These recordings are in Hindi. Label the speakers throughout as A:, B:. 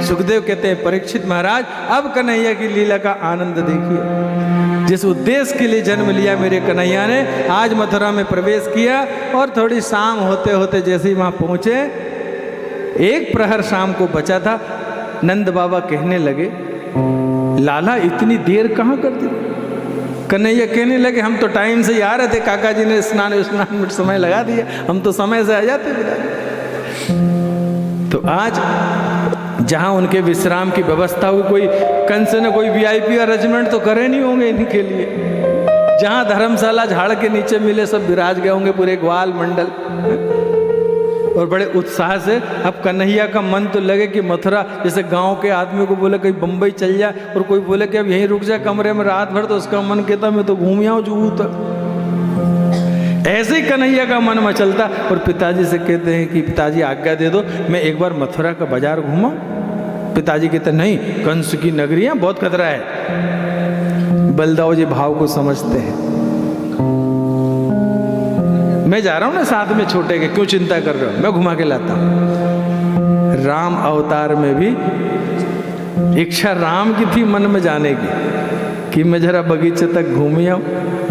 A: सुखदेव कहते हैं परीक्षित महाराज अब कन्हैया की लीला का आनंद देखिए। जिस उद्देश्य के लिए जन्म लिया मेरे कन्हैया ने, आज मथुरा में प्रवेश किया और थोड़ी शाम होते होते जैसे ही वहां पहुंचे, एक प्रहर शाम को बचा था, नंद बाबा कहने लगे लाला इतनी देर कहाँ कर दी। कन्हैया कहने लगे हम तो टाइम से ही आ रहे थे, काका जी ने स्नान में समय लगा दिया, हम तो समय से आ जाते पिताजी। तो आज जहां उनके विश्राम की व्यवस्था हुई, कोई कंस ने कोई वीआईपी अरेंजमेंट तो करे नहीं होंगे इनके लिए, जहां धर्मशाला झाड़ के नीचे मिले सब विराज गए होंगे पूरे ग्वाल मंडल, और बड़े उत्साह से। अब कन्हैया का मन तो लगे कि मथुरा, जैसे गांव के आदमी को बोले कहीं बम्बई चल जा और कोई बोले कि अब यहीं रुक जा कमरे में रात भर, तो उसका मन कहता मैं तो घूम आऊं जू तक। ऐसे ही कन्हैया का मन मचलता और पिताजी से कहते हैं कि पिताजी आज्ञा दे दो, मैं एक बार मथुरा का बाजार घूमा। पिताजी कहते नहीं, कंस की नगरियां बहुत खतरा है। बलदाऊ जी भाव को समझते हैं, मैं जा रहा हूं ना साथ में छोटे के, क्यों चिंता कर रहे हो, मैं घुमा के लाता हूं। राम अवतार में भी इच्छा राम की थी मन में जाने की कि मैं जरा बगीचे तक घूम आऊं।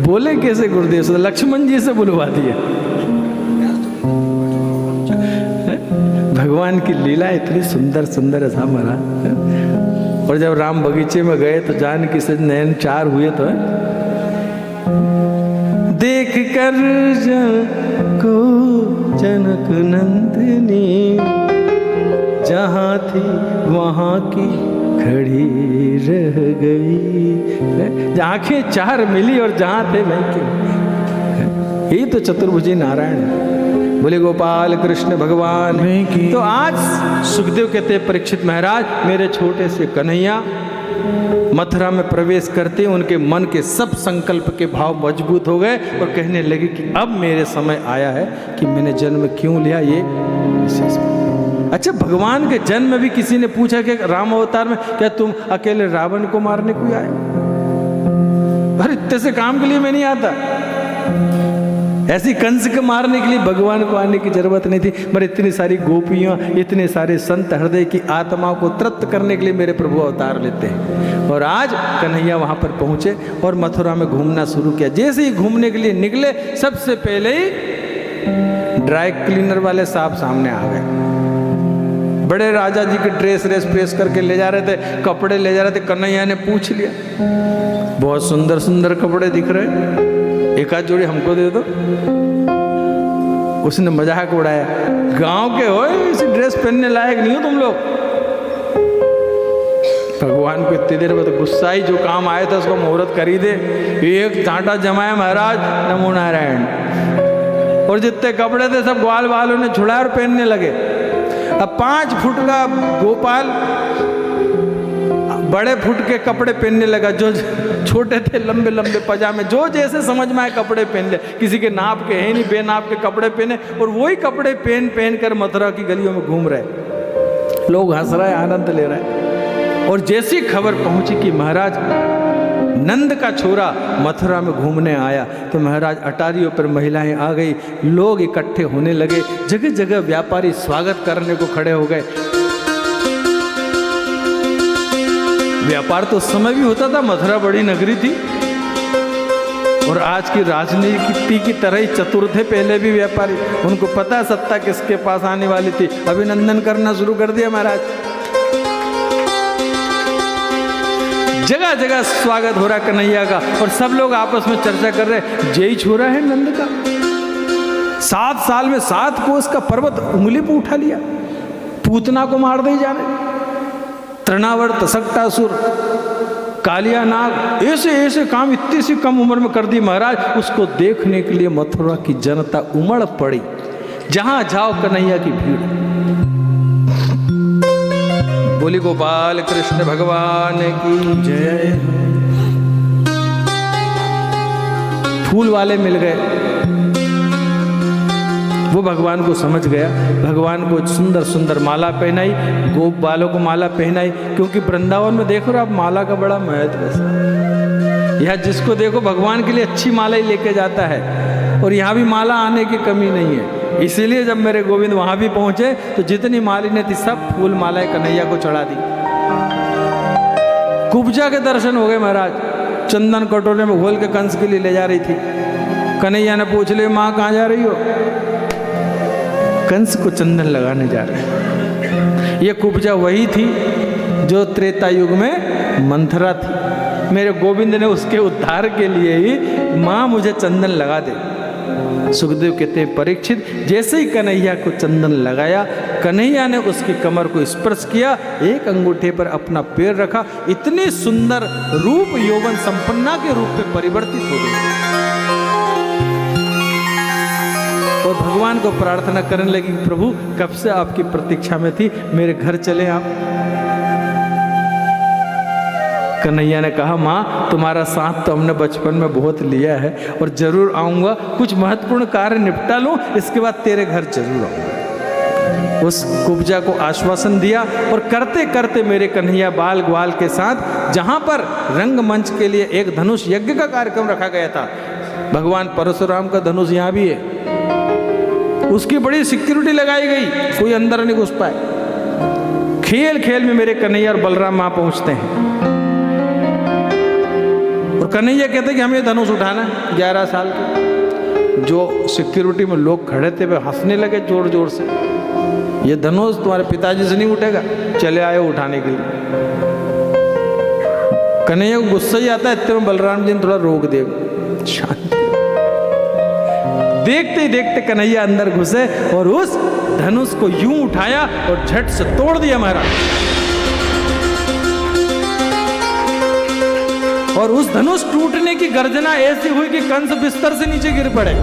A: बोले कैसे गुरुदेव से, लक्ष्मण जी से बुलवा दिया। भगवान की लीला इतनी सुंदर सुंदर ऐसा मरा। और जब राम बगीचे में गए तो जानकी से नयन चार हुए तो देख कर को जनक नंदिनी, जहाँ थी वहाँ की खड़ी रह गई। आंखें चार मिली और जहाँ थे वहीं क्यों। यही तो चतुर्भुजी नारायण। बोले गोपाल कृष्ण भगवान की। तो आज सुखदेव कहते हैं परीक्षित महाराज मेरे छोटे से कन्हैया मथुरा में प्रवेश करते उनके मन के सब संकल्प के भाव मजबूत हो गए और कहने लगे कि अब मेरे समय आया है कि मैंने जन्म क्यों लिया। ये विशेष। अच्छा, भगवान के जन्म में भी किसी ने पूछा कि राम अवतार में क्या तुम अकेले रावण को मारने को आए? अरे इतने से काम के लिए मैं नहीं आता। ऐसी कंस को मारने के लिए भगवान को आने की जरूरत नहीं थी, पर इतनी सारी गोपियां, इतने सारे संत हृदय की आत्माओं को तृप्त करने के लिए मेरे प्रभु अवतार लेते हैं। और आज कन्हैया वहां पर पहुंचे और मथुरा में घूमना शुरू किया। जैसे ही घूमने के लिए निकले, सबसे पहले ही ड्राई क्लीनर वाले साहब सामने आ गए। बड़े राजा जी के ड्रेस प्रेस करके ले जा रहे थे, कपड़े ले जा रहे थे। कन्हैया ने पूछ लिया, बहुत सुंदर सुंदर कपड़े दिख रहे, एक आध जोड़ी हमको दे दो। उसने मजाक उड़ाया, गांव के हो, इसी ड्रेस पहनने लायक नहीं हो तुम लोग। भगवान को इतनी देर में तो गुस्सा ही, जो काम आया था उसको मुहूर्त कर ही दे। एक चांटा जमाया महाराज, नमो नारायण। और जितने कपड़े थे सब ग्वाल वालों ने छुड़ाए और पहनने लगे। अब 5 फुट का गोपाल बड़े फुट के कपड़े पहनने लगा, जो छोटे थे लंबे लंबे पजामे, जो जैसे समझ में आए कपड़े पहन ले। किसी के नाप के है नहीं, बेनाप के कपड़े पहने और वही कपड़े पहन कर मथुरा की गलियों में घूम रहे। लोग हंस रहे, आनंद ले रहे। और जैसी खबर पहुंची कि महाराज नंद का छोरा मथुरा में घूमने आया, तो महाराज अटारियों पर महिलाएं आ गई, लोग इकट्ठे होने लगे। जगह जगह व्यापारी स्वागत करने को खड़े हो गए। व्यापार तो उस समय भी होता था, मथुरा बड़ी नगरी थी और आज की राजनीति की तरह ही चतुर थे पहले भी व्यापारी। उनको पता सत्ता किसके पास आने वाली थी, अभिनंदन करना शुरू कर दिया महाराज। जगह जगह स्वागत हो रहा कन्हैया का और सब लोग आपस में चर्चा कर रहे, जय छोरा है नंद का, 7 साल में 7 कोस का पर्वत उंगली पर उठा लिया, पूतना को मार दे जाने, तृणावर्त सक्टासुर, कालिया नाग, ऐसे ऐसे काम इतनी सी कम उम्र में कर दी महाराज। उसको देखने के लिए मथुरा की जनता उमड़ पड़ी, जहां जाओ कन्हैया की भीड़। बोली गोपाल कृष्ण भगवान की जय। फूल वाले मिल गए, वो भगवान को समझ गया, भगवान को सुंदर सुंदर माला पहनाई, गोप बालों को माला पहनाई, क्योंकि वृंदावन में देखो आप माला का बड़ा महत्व है। यह जिसको देखो भगवान के लिए अच्छी माला ही लेके जाता है। और यहाँ भी माला आने की कमी नहीं है। इसीलिए जब मेरे गोविंद वहाँ भी पहुँचे तो जितनी मालिन्य थी सब फूल मालाएं कन्हैया को चढ़ा दी। कुब्जा के दर्शन हो गए महाराज। चंदन कटोरे में घोल के कंस के लिए ले जा रही थी। कन्हैया ने पूछ लिया, माँ कहाँ जा रही हो? कंस को चंदन लगाने जा रहे। ये कुब्जा वही थी जो त्रेता युग में मंथरा थी। मेरे गोविंद ने उसके उद्धार के लिए ही माँ मुझे चंदन लगा दे। सुखदेव कहते हैं, परीक्षित जैसे ही कन्हैया को चंदन लगाया, कन्हैया ने उसकी कमर को स्पर्श किया, एक अंगूठे पर अपना पैर रखा, इतनी सुंदर रूप यौवन संपन्ना के रूप में परिवर्तित हो गई और भगवान को प्रार्थना करने लगी, प्रभु कब से आपकी प्रतीक्षा में थी, मेरे घर चले आप। कन्हैया ने कहा, माँ तुम्हारा साथ तो हमने बचपन में बहुत लिया है और जरूर आऊँगा, कुछ महत्वपूर्ण कार्य निपटा लूँ, इसके बाद तेरे घर जरूर आऊँगा। उस कुब्जा को आश्वासन दिया और करते करते मेरे कन्हैया बाल ग्वाल के साथ जहाँ पर रंगमंच के लिए एक धनुष यज्ञ का कार्यक्रम रखा गया था, भगवान परशुराम का धनुष यहाँ भी है, उसकी बड़ी सिक्योरिटी लगाई गई, कोई अंदर नहीं घुस पाए। खेल खेल में मेरे कन्हैया और बलराम वहाँ पहुँचते हैं और कन्हैया कहते कि हमें धनुष उठाना है। 11 साल के जो सिक्योरिटी में लोग खड़े थे वे हंसने लगे जोर जोर से, ये धनुष तुम्हारे पिताजी से नहीं उठेगा, चले आए उठाने के लिए। कन्हैया को गुस्सा ही आता है, इतने में बलराम जी ने थोड़ा रोक दिया, शांति। देखते ही देखते कन्हैया अंदर घुसे और उस धनुष को यूं उठाया और झट से तोड़ दिया महाराज। और उस धनुष टूटने की गर्जना ऐसी हुई कि कंस बिस्तर से नीचे गिर पड़े।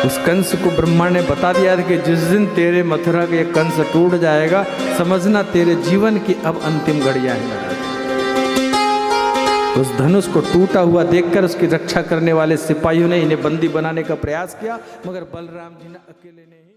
A: उस कंस को ब्रह्मा ने बता दिया था कि जिस दिन तेरे मथुरा के कंस टूट जाएगा, समझना तेरे जीवन की अब अंतिम घड़ियां हैं। उस धनुष को टूटा हुआ देखकर उसकी रक्षा करने वाले सिपाहियों ने इन्हें बंदी बनाने का प्रयास किया, मगर बलराम जी ने अकेले ने ही